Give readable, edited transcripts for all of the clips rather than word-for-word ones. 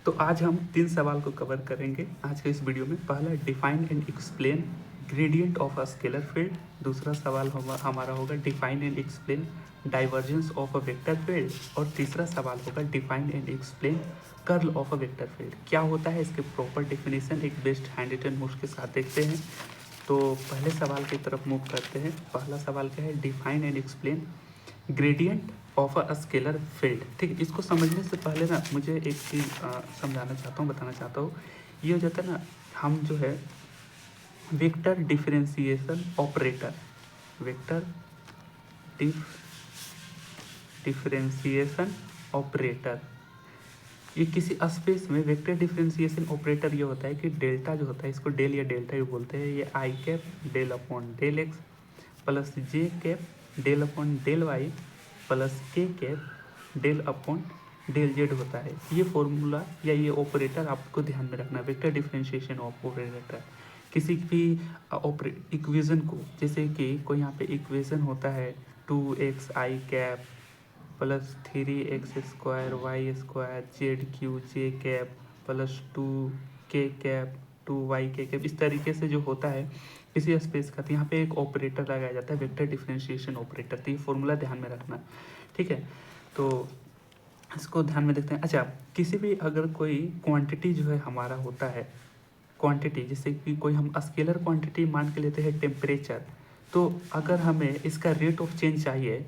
तो आज हम 3 सवाल को कवर करेंगे आज के इस वीडियो में। पहला, define and explain gradient of a scalar field. दूसरा सवाल हमारा होगा define and explain divergence of a vector field. और तीसरा सवाल होगा define and explain curl of a vector field. क्या होता है इसके प्रॉपर डेफिनेशन एक बेस्ट हैंड रिटन नोट्स के साथ देखते हैं। तो पहले सवाल की तरफ मूव करते हैं। पहला सवाल क्या है, define and explain gradient of a scalar field. ठीक है, इसको समझने से पहले ना मुझे एक चीज़ समझाना चाहता हूँ, बताना चाहता हूँ। ये हो जाता है ना, हम जो है vector differentiation operator, vector differentiation operator, ये किसी स्पेस में वेक्टर डिफरेंशिएशन ऑपरेटर ये होता है कि डेल्टा जो होता है, इसको डेल या डेल्टा भी बोलते हैं। ये I cap del upon del X plus J cap del upon del Y plus K cap del upon del Z होता है। ये फॉर्मूला या ये ऑपरेटर आपको ध्यान में रखना, वेक्टर डिफरेंशिएशन ऑपरेटर। किसी भी इक्वेशन को, जैसे कि कोई यहाँ पे इक्वेशन होता है 2xi cap plus 3x² y² ZQ J cap plus 2k cap 2y cap, इस तरीके से जो होता है किसी स्पेस का, तो यहाँ पे एक ऑपरेटर लगाया जाता है, वेक्टर डिफरेंशिएशन ऑपरेटर। तो ये फॉर्मूला ध्यान में रखना, ठीक है। तो इसको ध्यान में देखते हैं। अच्छा, किसी भी अगर कोई क्वांटिटी जो है हमारा होता है, क्वांटिटी जैसे कि कोई हम स्केलर क्वांटिटी मान के लेते हैं टेम्परेचर, तो अगर हमें इसका रेट ऑफ चेंज चाहिए,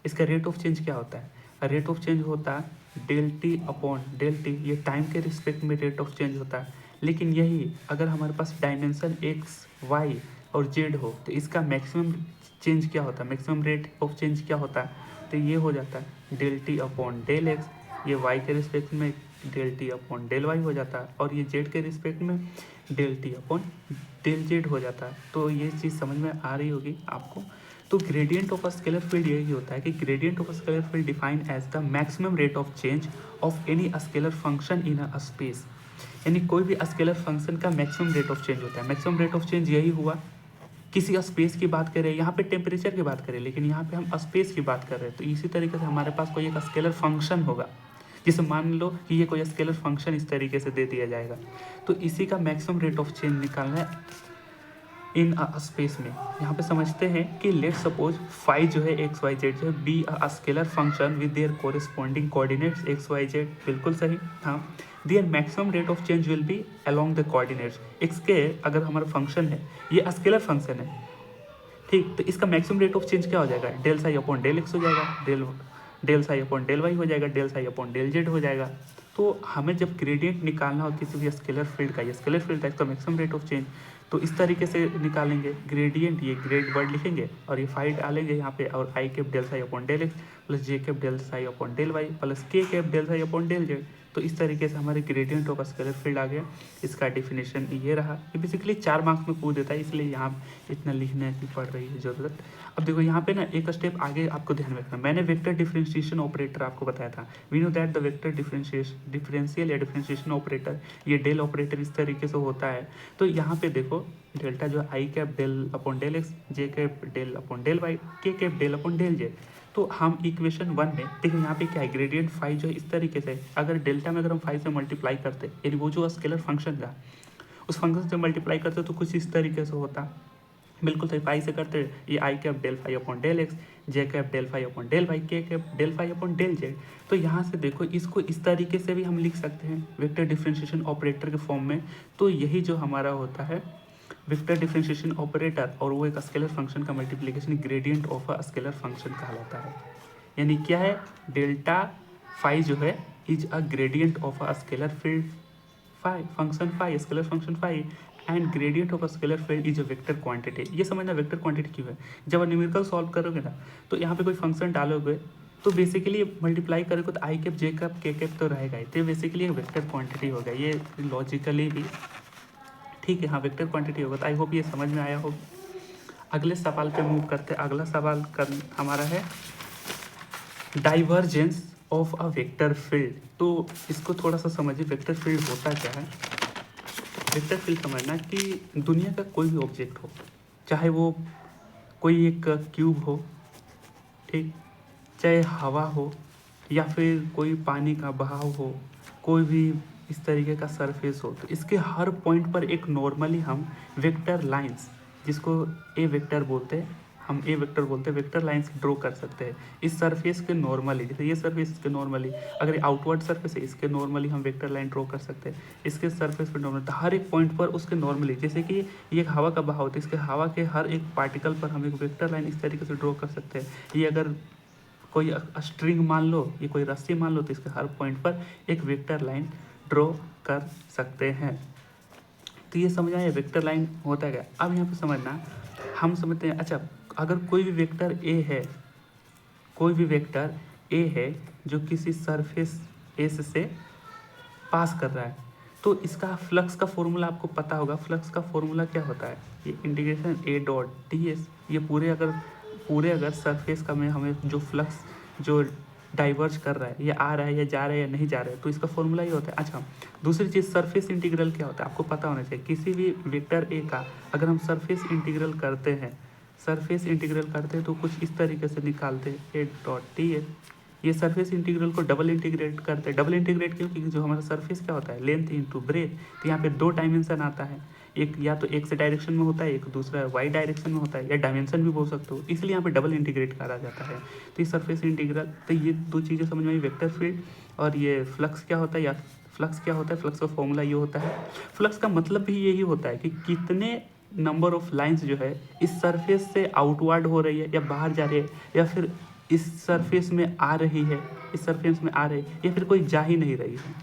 इसका रेट ऑफ चेंज क्या होता है, रेट ऑफ चेंज होता है del T upon del T, ये टाइम के रिस्पेक्ट में रेट ऑफ चेंज होता है। लेकिन यही अगर हमारे पास डायमेंशन एक्स वाई और जेड हो, तो इसका मैक्सिमम चेंज क्या होता है, मैक्सिमम रेट ऑफ चेंज क्या होता है, तो ये हो जाता है del T upon del X, ये वाई के रिस्पेक्ट में del T upon del Y हो जाता है, और ये जेड के रिस्पेक्ट में del T upon del Z हो जाता है। तो ये चीज़ समझ में आ रही होगी आपको। तो gradient of a scalar field यही होता है कि gradient of a scalar field define as the maximum rate of change of any scalar function in a space. यानी कोई भी स्केलर फंक्शन का मैक्सिमम रेट ऑफ चेंज होता है। मैक्सिमम रेट ऑफ चेंज यही हुआ, किसी स्पेस की बात करें, यहाँ पे टेम्परेचर की बात करें, लेकिन यहाँ पे हम स्पेस की बात कर रहे हैं। तो इसी तरीके से हमारे पास कोई एक स्केलर फंक्शन होगा, जिसे मान लो कि ये कोई स्केलर फंक्शन इस तरीके से दे दिया जाएगा, तो इसी का मैक्सिमम रेट ऑफ चेंज निकालना है इन अ स्पेस में। यहाँ पे समझते हैं कि लेट सपोज फाई जो है एक्स वाई जेड जो है be a scalar function with their corresponding coordinates X Y Z. बिल्कुल सही, हाँ। Their maximum rate of change will be along the coordinates. X के अगर हमारा फंक्शन है, ये स्केलर फंक्शन है, ठीक, तो इसका मैक्सिमम रेट ऑफ चेंज क्या हो जाएगा, del psi upon del X हो जाएगा, del psi upon del Y हो जाएगा, del psi upon del Z हो जाएगा। तो हमें जब ग्रेडियंट निकालना हो किसी भी स्केलर फील्ड का, ये स्केलर फील्ड है, इसका मैक्सिमम रेट ऑफ चेंज, तो इस तरीके से निकालेंगे ग्रेडियंट। ये ग्रेड वर्ड लिखेंगे और ये फाइव डालेंगे यहाँ पे, और I cap del psi upon del X plus J cap del psi upon del Y plus K cap del psi upon del Z. तो इस तरीके से हमारे ग्रेडियंट ऑफ स्केलर फील्ड आ गया। इसका डेफिनेशन ये रहा। ये बेसिकली 4 मार्क्स में पूछ देता है, इसलिए यहाँ इतना लिखने की पड़ रही है ज़रूरत। अब देखो यहाँ पे ना एक स्टेप आगे आपको ध्यान में रखना। मैंने वेक्टर डिफरेंशिएशन ऑपरेटर आपको बताया था। We know that the vector differential या डिफरेंशिएशन ऑपरेटर, ये डेल ऑपरेटर इस तरीके से होता है। तो यहाँ पे देखो डेल्टा जो I cap del upon del X, J cap del upon del Y, K cap del upon del Z. तो हम इक्वेशन 1 में देखो यहाँ पे क्या है, ग्रेडियंट फाई जो है इस तरीके से, अगर डेल्टा में अगर हम फाई से मल्टीप्लाई करते, यानी वो जो स्केलर फंक्शन था उस फंक्शन से मल्टीप्लाई करते तो कुछ इस तरीके से होता। बिल्कुल सही, फाई से करते ये I cap del phi upon del X, J cap del phi upon del Y, K cap del phi upon del Z. तो यहाँ से देखो इसको इस तरीके से भी हम लिख सकते हैं वेक्टर डिफरेंशिएशन ऑपरेटर के फॉर्म में। तो यही जो हमारा होता है वेक्टर डिफरेंशिएशन ऑपरेटर, और वो एक स्केलर फंक्शन का multiplication gradient of a scalar function कहलाता है। यानी क्या है, डेल्टा फाई जो है is a gradient of a scalar field phi, function phi, scalar function phi, and gradient of a scalar field is a vector quantity. ये समझना vector quantity क्यों है। जब आप न्यूमेरिकल सॉल्व करोगे ना, तो यहाँ पे कोई फंक्शन डालोगे तो बेसिकली मल्टीप्लाई करोगे तो आई कैप जे कैप के कैप तो रहेगा ही, तो बेसिकली एक वेक्टर क्वांटिटी हो गया। ये लॉजिकली भी ठीक है, हाँ वेक्टर क्वांटिटी होगा। तो आई होप ये समझ में आया हो। अगले सवाल पे मूव करते हैं। अगला सवाल हमारा है divergence of a vector field. तो इसको थोड़ा सा समझिए, वेक्टर फील्ड होता क्या है। वेक्टर फील्ड समझना कि दुनिया का कोई भी ऑब्जेक्ट हो, चाहे वो कोई एक क्यूब हो, ठीक, चाहे हवा हो, या फिर कोई पानी का बहाव हो, कोई भी इस तरीके का सरफेस हो तो इसके हर पॉइंट पर एक नॉर्मली हम वेक्टर लाइंस, जिसको ए वेक्टर बोलते हैं, हम ए वेक्टर बोलते हैं, वेक्टर लाइंस ड्रॉ कर सकते हैं इस सरफेस के नॉर्मली। जैसे ये सरफेस इसके नॉर्मली, अगर आउटवर्ड सरफेस है इसके नॉर्मली हम वेक्टर लाइन ड्रॉ कर सकते हैं, इसके सरफेस पर नॉर्मल, तो हर एक पॉइंट पर उसके नॉर्मली, जैसे कि ये एक हवा का बहाव होता है, इसके हवा के हर एक पार्टिकल पर हम एक वेक्टर लाइन इस तरीके से ड्रॉ कर सकते हैं। ये अगर कोई स्ट्रिंग मान लो, ये कोई रस्सी मान लो, तो इसके हर पॉइंट पर एक वेक्टर लाइन ड्रॉ कर सकते हैं। तो ये समझ आया वेक्टर लाइन होता है क्या। अब यहाँ पे समझना, हम समझते हैं, अच्छा अगर कोई भी वेक्टर ए है, कोई भी वेक्टर ए है जो किसी सरफेस एस से पास कर रहा है, तो इसका फ्लक्स का फॉर्मूला आपको पता होगा। फ्लक्स का फॉर्मूला क्या होता है, ये इंटीग्रेशन ए डॉट डी एस। ये पूरे अगर सरफेस का में हमें जो फ्लक्स जो डाइवर्ज कर रहा है, ये आ रहा है या जा रहा है या नहीं जा रहा है, तो इसका फॉर्मूला ये होता है। अच्छा दूसरी चीज़, सरफेस इंटीग्रल क्या होता है आपको पता होना चाहिए। किसी भी वेक्टर ए का अगर हम सरफेस इंटीग्रल करते हैं, सरफेस इंटीग्रल करते हैं तो कुछ इस तरीके से निकालते हैं, ए डॉट डी एस। ये सरफेस इंटीग्रल को डबल इंटीग्रेट करते हैं। डबल इंटीग्रेट क्यों, क्योंकि जो हमारा सरफेस क्या होता है, लेंथ इंटू ब्रेथ, तो यहाँ पे दो डायमेंशन आता है, एक या तो एक्स डायरेक्शन में होता है, एक दूसरा वाई डायरेक्शन में होता है, या डायमेंशन भी बोल सकते हो, इसलिए यहाँ पे डबल इंटीग्रेट करा जाता है। तो ये सरफेस इंटीग्रल, तो ये दो चीज़ें समझ में आई, वेक्टर फील्ड और ये फ्लक्स क्या होता है। या फ्लक्स क्या होता है, फ्लक्स का फॉर्मूला ये होता है। फ्लक्स का मतलब भी यही होता है कि कितने नंबर ऑफ लाइंस जो है इस सरफेस से आउटवर्ड हो रही है या बाहर जा रही है, या फिर इस सरफेस में आ रही है, इस सरफेस में आ रही है, या फिर कोई जा ही नहीं रही है।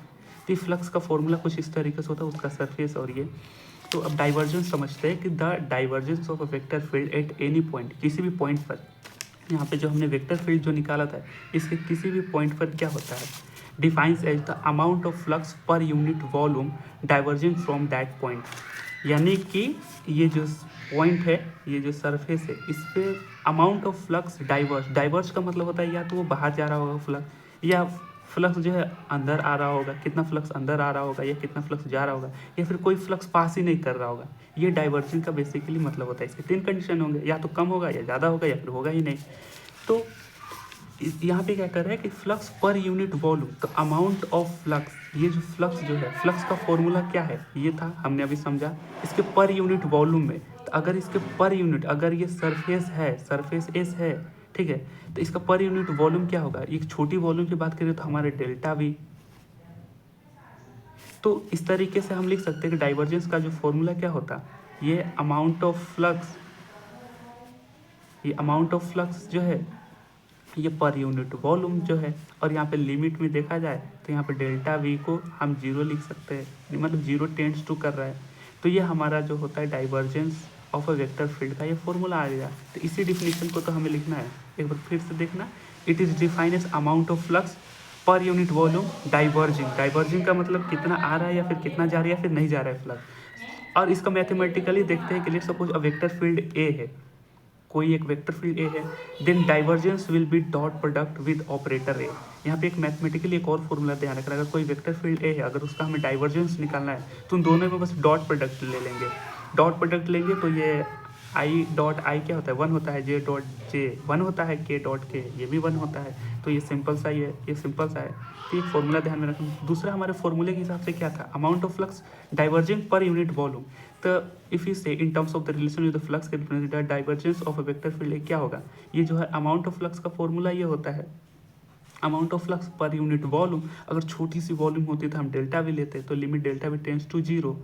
तो फ्लक्स का फॉर्मूला कुछ इस तरीके से होता है, उसका सरफेस और ये। तो अब डाइवर्जेंस समझते हैं कि the divergence of a vector field at any point, किसी भी पॉइंट पर, यहाँ पे जो हमने वेक्टर फील्ड जो निकाला था, इसके किसी भी पॉइंट पर क्या होता है, defines as the amount of flux per unit volume diverging from that point. यानी कि ये जो पॉइंट है, ये जो सरफेस है, इस पे अमाउंट ऑफ फ्लक्स डाइवर्ज का मतलब होता है या तो वो बाहर जा रहा होगा फ्लक्स, या फ्लक्स जो है अंदर आ रहा होगा, कितना फ्लक्स अंदर आ रहा होगा या कितना फ्लक्स जा रहा होगा, या फिर कोई फ्लक्स पास ही नहीं कर रहा होगा। ये डाइवर्जन का बेसिकली मतलब होता है। इसके तीन कंडीशन होंगे, या तो कम होगा या ज़्यादा होगा या फिर होगा ही नहीं। तो यहाँ पे क्या कर रहा है कि फ्लक्स पर यूनिट वॉल्यूम, तो अमाउंट ऑफ फ्लक्स, ये जो फ्लक्स जो है, फ्लक्स का फॉर्मूला क्या है, ये था हमने अभी समझा। इसके पर यूनिट वॉल्यूम में, तो अगर इसके पर यूनिट, अगर ये सरफेस है, सरफेस एस है, ठीक है, तो इसका पर यूनिट वॉल्यूम क्या होगा। एक छोटी वॉल्यूम की बात करें तो हमारे डेल्टा वी। तो इस तरीके से हम लिख सकते हैं कि डाइवर्जेंस का जो फॉर्मूला क्या होता, ये अमाउंट ऑफ फ्लक्स, ये अमाउंट ऑफ फ्लक्स जो है ये पर यूनिट वॉल्यूम जो है, और यहाँ पे लिमिट में देखा जाए तो यहाँ पे डेल्टा वी को हम जीरो लिख सकते हैं, मतलब जीरो टेंड्स टू कर रहा है। तो ये हमारा जो होता है divergence of a vector field का ये फॉर्मूला आ गया। तो इसी डिफिनेशन को तो हमें लिखना है, एक बार फिर से देखना। It is defined as amount of flux per unit volume diverging का मतलब कितना आ रहा है या फिर कितना जा रहा है या फिर नहीं जा रहा है फ्लक्स। और इसका मैथमेटिकली देखते हैं कि let's suppose a vector field A है, कोई एक वेक्टर फील्ड ए है, then divergence will be dot product with operator A. यहाँ पे एक मैथमेटिकली एक और फॉर्मूला ध्यान रखना, अगर कोई वेक्टर फील्ड ए है, अगर उसका हमें डाइवर्जेंस निकालना है तो उन दोनों में बस डॉट प्रोडक्ट ले लेंगे। डॉट प्रोडक्ट लेंगे तो ये आई डॉट आई क्या होता है, वन होता है, जे डॉट जे वन होता है, के डॉट के ये भी वन होता है। तो ये सिंपल सा ही है, ये सिंपल सा है। तो एक फॉर्मूला ध्यान में रखना। दूसरा हमारे फॉर्मूले के हिसाब से क्या था, amount of flux diverging per unit volume. तो if you say in terms of the relation with the flux के divergence of a vector field क्या होगा, ये जो है अमाउंट ऑफ फ्लक्स का फॉर्मूला ये होता है amount of flux per unit volume. अगर छोटी सी वॉल्यूम होती तो हम डेल्टा भी लेते, तो लिमिट डेल्टा भी टेंड्स टू जीरो।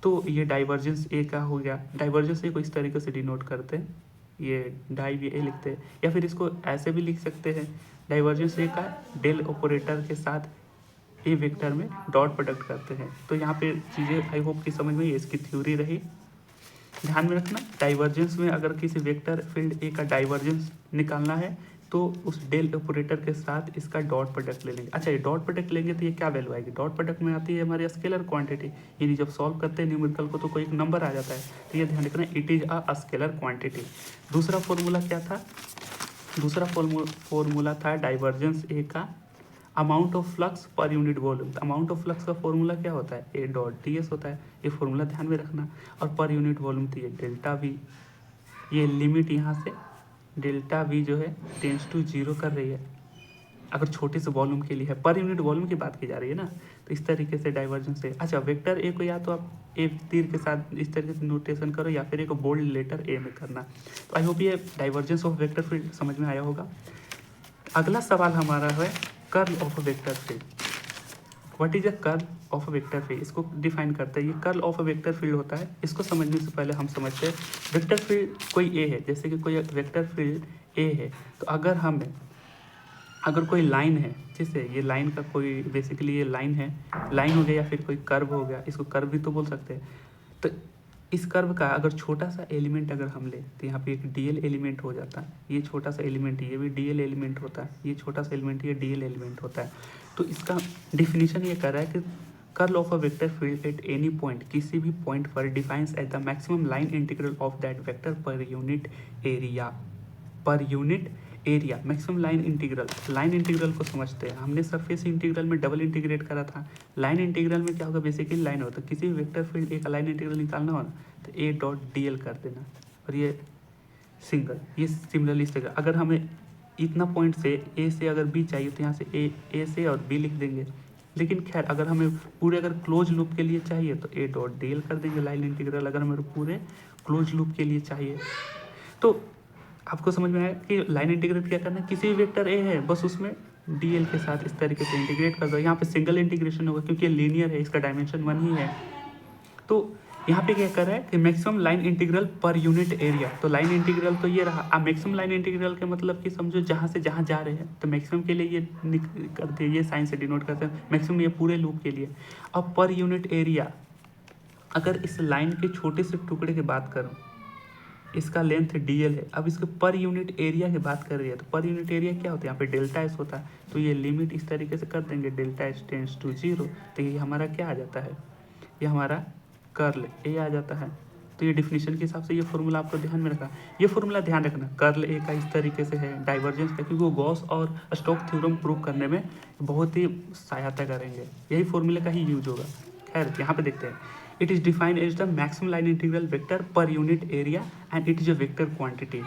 तो ये डाइवर्जेंस ए का हो गया। डाइवर्जेंस ए को इस तरीके से डिनोट करते हैं, ये डाई भी ए लिखते हैं, या फिर इसको ऐसे भी लिख सकते हैं, डाइवर्जेंस ए का डेल ऑपरेटर के साथ ए वेक्टर में डॉट प्रोडक्ट करते हैं। तो यहाँ पे चीज़ें आई होप की समझ में, ये इसकी थ्योरी रही, ध्यान में रखना। डाइवर्जेंस में अगर किसी वेक्टर फील्ड ए का डाइवर्जेंस निकालना है तो उस डेल ऑपरेटर के साथ इसका डॉट प्रोडक्ट ले लेंगे। अच्छा ये डॉट प्रोडक्ट लेंगे तो ये क्या वैल्यू आएगी, डॉट प्रोडक्ट में आती है हमारी स्केलर क्वांटिटी, यानी जब सॉल्व करते हैं न्यूमेरिकल को तो कोई एक नंबर आ जाता है। तो ये ध्यान रखना, it is a scalar quantity. दूसरा फॉर्मूला क्या था, दूसरा फॉर्मूला था डाइवर्जेंस ए का amount of flux per unit volume. Amount of flux का फॉर्मूला क्या होता है, ए डॉट डी एस होता है। ये फॉर्मूला ध्यान में रखना। और पर यूनिट वॉल्यूम तो ये डेल्टा वी, ये लिमिट यहाँ से डेल्टा वी जो है टेंस टू जीरो कर रही है। अगर छोटे से वॉल्यूम के लिए है, पर यूनिट वॉल्यूम की बात की जा रही है ना, तो इस तरीके से डाइवर्जेंस है। अच्छा, वेक्टर ए को या तो आप ए तीर के साथ इस तरीके से नोटेशन करो या फिर एक बोल्ड लेटर ए में करना। तो आई होप ये डाइवर्जेंस ऑफ वेक्टर फील्ड समझ में आया होगा। अगला सवाल हमारा है curl of a vector field. What is a curl of a vector field, इसको डिफाइन करते हैं। ये curl of a vector field होता है। इसको समझने से पहले हम समझते हैं वेक्टर फील्ड कोई ए है, जैसे कि कोई वेक्टर फील्ड ए है, तो अगर कोई लाइन है, जैसे ये लाइन का कोई बेसिकली ये लाइन है, लाइन हो गया या फिर कोई कर्व हो गया, इसको कर्व भी तो बोल सकते हैं। तो इस कर्व का अगर छोटा सा एलिमेंट अगर हम ले तो यहाँ पे एक डीएल एलिमेंट हो जाता है। ये छोटा सा एलिमेंट, ये भी डीएल एलिमेंट होता है। ये छोटा सा एलिमेंट, ये डीएल एलिमेंट होता है। तो इसका डिफिनीशन ये कर रहा है कि curl of a vector field at any point, किसी भी पॉइंट पर defines at the maximum line integral of that vector per unit area. पर unit area, maximum line integral. Line integral को समझते हैं, हमने सरफेस इंटीग्रल में डबल इंटीग्रेट करा था। लाइन इंटीग्रल में क्या होगा, बेसिकली लाइन होता है। किसी भी वेक्टर फील्ड एक लाइन इंटीग्रल निकालना हो ना, तो ए डॉट डी एल कर देना, और ये सिंगल। ये सिमिलरली इस तरह अगर हमें इतना पॉइंट से ए से अगर बी चाहिए तो यहाँ से ए से और बी लिख देंगे। लेकिन खैर अगर हमें पूरे अगर क्लोज लूप के लिए चाहिए तो ए डॉट डी एल कर देंगे लाइन इंटीग्रल, अगर हमें पूरे क्लोज लूप के लिए चाहिए। तो आपको समझ में आया कि लाइन इंटीग्रेट क्या करना है, किसी भी वेक्टर ए है बस उसमें डीएल के साथ इस तरीके से इंटीग्रेट कर दो। यहाँ पे सिंगल इंटीग्रेशन होगा क्योंकि ये लीनियर है, इसका डायमेंशन 1 ही है। तो यहाँ पे क्या कर रहा है कि मैक्सिमम लाइन इंटीग्रल पर यूनिट एरिया। तो लाइन इंटीग्रल तो ये रहा। अब मैक्सिमम लाइन इंटीग्रल के मतलब कि समझो जहाँ से जहाँ जा रहे हैं, तो मैक्सिमम के लिए ये करते हैं, ये साइन से डिनोट करते हैं मैक्सिमम, ये पूरे लूप के लिए। अब पर यूनिट एरिया, अगर इस लाइन के छोटे से टुकड़े की बात करूँ, इसका लेंथ डीएल है। अब इसके पर यूनिट एरिया की बात कर रही है, तो पर यूनिट एरिया क्या होता है, यहाँ पे डेल्टा एस होता है। तो ये लिमिट इस तरीके से कर देंगे, डेल्टा एस टेंड्स टू 0, तो ये हमारा क्या आ जाता है, ये हमारा कर्ल ए आ जाता है। तो ये डिफिनीशन के हिसाब से ये फॉर्मूला आपको ध्यान में रखना। ये फॉर्मूला ध्यान रखना, कर्ल ए का इस तरीके से है, डाइवर्जेंस का, क्योंकि वो गॉस और स्टोक्स थ्योरम प्रूव करने में बहुत ही सहायता करेंगे। यही फॉर्मूले का ही यूज होगा। खैर यहाँ पे देखते हैं, it is defined as the maximum line integral vector per unit area and it is a vector quantity.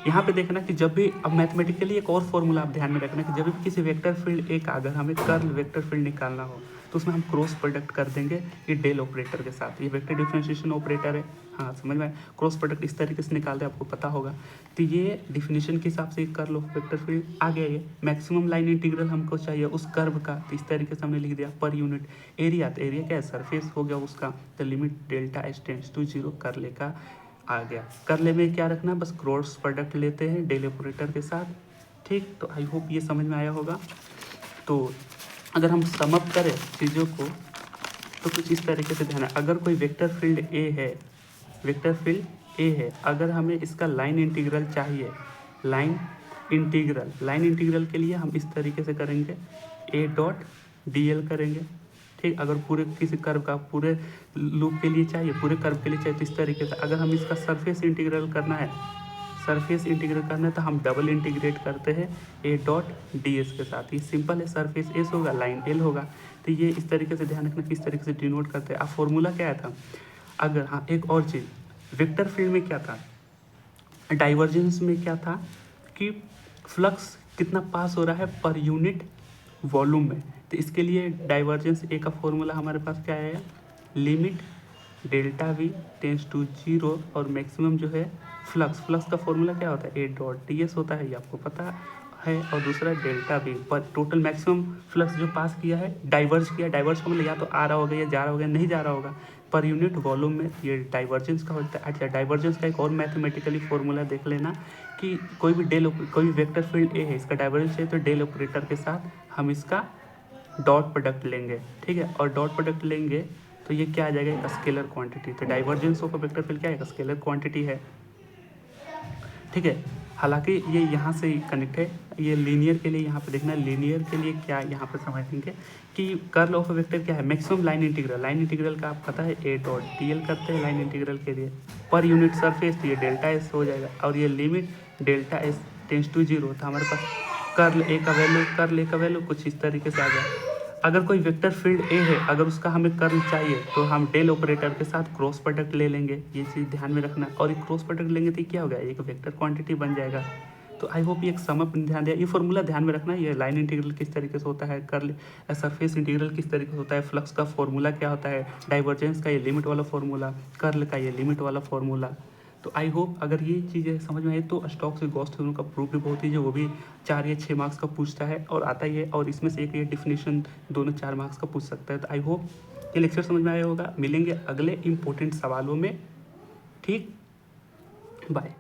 यहाँ पे देखना कि जब भी, अब मैथमेटिकली एक और फॉर्मूला आप ध्यान में रखना कि जब भी किसी वेक्टर फील्ड ए का अगर हमें कर्ल वेक्टर फील्ड निकालना हो तो उसमें हम क्रॉस प्रोडक्ट कर देंगे ये डेल ऑपरेटर के साथ। ये वेक्टर डिफरेंशिएशन ऑपरेटर है, हाँ समझ में। क्रॉस प्रोडक्ट इस तरीके से निकालते हैं, आपको पता होगा। तो ये डिफिनीशन के हिसाब से कर्ल ऑफ वेक्टर फील्ड आ गया। ये मैक्सिमम लाइन इंटीग्रल हमको चाहिए उस कर्व का, तो इस तरीके से हमने लिख दिया पर यूनिट एरिया। तो एरिया क्या है, सरफेस हो गया उसका, तो limit delta S tends to 0 curl का आ गया। कर्ल में क्या रखना, बस क्रॉस प्रोडक्ट लेते हैं डेल ऑपरेटर के साथ। ठीक, तो आई होप ये समझ में आया होगा। तो अगर हम समअप करें चीज़ों को तो कुछ इस तरीके से ध्यान है, अगर कोई वेक्टर फील्ड ए है, वेक्टर फील्ड ए है, अगर हमें इसका लाइन इंटीग्रल चाहिए, लाइन इंटीग्रल के लिए हम इस तरीके से करेंगे, ए डॉट डी एल करेंगे। ठीक, अगर पूरे किसी कर्व का पूरे लूप के लिए चाहिए, पूरे कर्व के लिए चाहिए, तो इस तरीके से। अगर हम इसका सरफेस इंटीग्रल करना है, तो हम डबल इंटीग्रेट करते हैं ए डॉट डी एस के साथ। ये सिंपल है, सरफेस एस होगा, लाइन एल होगा। तो ये इस तरीके से ध्यान रखना किस तरीके से डिनोट करते हैं। अब फॉर्मूला क्या था, अगर हाँ एक और चीज़, वेक्टर फील्ड में क्या था, डाइवर्जेंस में क्या था कि फ्लक्स कितना पास हो रहा है पर यूनिट वॉल्यूम में। तो इसके लिए डाइवर्जेंस ए का फॉर्मूला हमारे पास क्या है, limit delta V tends to 0 और मैक्सिमम जो है फ्लक्स का फॉर्मूला क्या होता है, ए डॉट डी एस होता है, ये आपको पता है। और दूसरा डेल्टा वी पर टोटल मैक्सिमम फ्लक्स जो पास किया है, डाइवर्ज किया, डाइवर्ज का मतलब या तो आ रहा होगा या जा रहा होगा, नहीं जा रहा होगा, पर यूनिट वॉल्यूम में, ये डाइवर्जेंस का होता है। अच्छा, डाइवर्जेंस का एक और मैथमेटिकली फॉर्मूला देख लेना कि कोई भी वेक्टर फील्ड ए है, इसका डाइवर्जेंस है, तो डेल ऑपरेटर के साथ हम इसका डॉट प्रोडक्ट लेंगे। ठीक है, और डॉट प्रोडक्ट लेंगे तो ये क्या आ जाएगा, एक स्केलर क्वांटिटी। तो डाइवर्जेंस ऑफ वेक्टर फील्ड क्या है, स्केलर क्वांटिटी है। ठीक है, हालांकि ये यहाँ से कनेक्ट है, ये लीनियर के लिए यहाँ पे देखना है, लीनियर के लिए क्या यहाँ पे समझेंगे कि कर्ल ऑफ वेक्टर क्या है, मैक्सिमम लाइन इंटीग्रल का आप पता है, ए डॉट डी एल करते हैं लाइन इंटीग्रल के लिए, पर यूनिट सरफेस, तो ये डेल्टा एस हो जाएगा, और ये limit delta S tends to 0। तो हमारे पास कर्ल ए का वैल्यू कुछ इस तरीके से आ गया। अगर कोई वेक्टर फील्ड ए है, अगर उसका हमें कर्ल चाहिए तो हम डेल ऑपरेटर के साथ क्रॉस प्रोडक्ट ले लेंगे, ये चीज़ ध्यान में रखना। और ये क्रॉस प्रोडक्ट लेंगे तो क्या होगा, एक वेक्टर क्वांटिटी बन जाएगा। तो आई होप ये एक सम अप ध्यान दिया, ये फॉर्मूला ध्यान में रखना, ये लाइन इंटीग्रल किस तरीके से होता है, कर्ल सरफेस इंटीग्रल किस तरीके से होता है, फ्लक्स का फॉर्मूला क्या होता है, डाइवर्जेंस का ये लिमिट वाला फॉर्मूला, कर्ल का ये लिमिट वाला फॉर्मूला। तो आई होप अगर ये चीज़ें समझ में आई तो स्टोक्स और गॉस थ्योरम का प्रूफ भी बहुत ही जो वो भी 4 या 6 मार्क्स का पूछता है और आता ही है, और इसमें से एक ये डिफिनेशन दोनों 4 मार्क्स का पूछ सकता है। तो आई होप ये लेक्चर समझ में आया होगा। मिलेंगे अगले इंपॉर्टेंट सवालों में। ठीक, बाय।